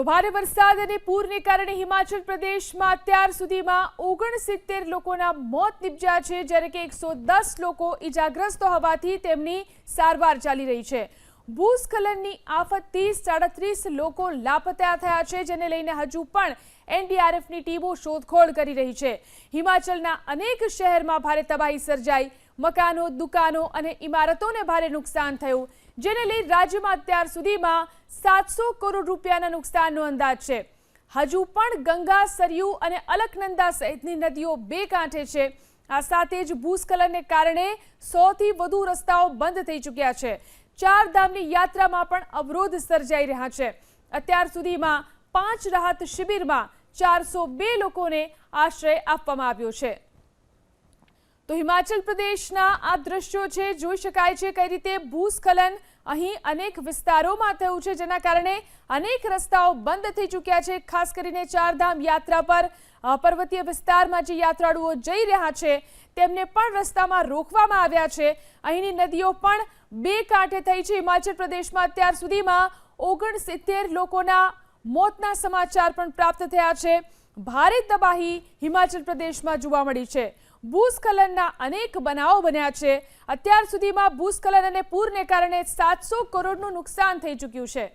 તો ભારે વરસાદ અને પૂરને કારણે હિમાચલ પ્રદેશમાં અત્યાર સુધીમાં 69 લોકોના મોત નિપજ્યા છે, જ્યારે કે 110 લોકો ઈજાગ્રસ્ત હોવાથી તેમની સારવાર ચાલી રહી છે। ભૂસ્ખલનની આફતથી 37 લોકો લાપતા થયા છે, જેને લઈને હજુ પણ એનડીઆરએફની ટીમો શોધખોળ કરી રહી છે। હિમાચલના અનેક શહેરમાં ભારે તબાહી સર્જાઈ, મકાનો, દુકાનો અને ઇમારતોને ભારે નુકસાન થયું, જેને લઈ રાજ્યમાં અત્યાર સુધીમાં 700 કરોડ રૂપિયાના નુકસાનનો અંદાજ છે। હજુ પણ ગંગા, સરયુ અને અલકનંદા સહિતની નદીઓ બે કાંઠે છે। આ સાથે જ ભૂસ્ખલનને કારણે 100થી વધુ રસ્તાઓ બંધ થઈ ચૂક્યા છે। ચારધામની યાત્રામાં પણ અવરોધ સર્જાઈ રહ્યા છે। અત્યાર સુધીમાં 5 રાહત શિબિરમાં 402 લોકોને આશ્રય આપવામાં આવ્યો છે। તો હિમાચલ પ્રદેશના આ દ્રશ્યો છે, જોઈ શકાય છે કઈ રીતે ભૂસ્ખલન અહીં અનેક વિસ્તારોમાં થયું છે, જેના કારણે અનેક રસ્તાઓ બંધ થઈ ચૂક્યા છે। ખાસ કરીને ચારધામ યાત્રા પર પર્વતીય વિસ્તારમાં જે યાત્રાળુઓ જઈ રહ્યા છે તેમને પણ રસ્તામાં રોકવામાં આવ્યા છે। અહીંની નદીઓ પણ બે કાંઠે થઈ છે। હિમાચલ પ્રદેશમાં અત્યાર સુધીમાં 69 લોકોના મોતના સમાચાર પણ પ્રાપ્ત થયા છે। ભારે તબાહી હિમાચલ પ્રદેશમાં જોવા મળી છે। ભૂસ્ખલનના અનેક બનાવો બન્યા છે। અત્યાર સુધીમાં ભૂસ્ખલન અને પૂરને કારણે 700 કરોડનું નુકસાન થઈ ચૂક્યું છે।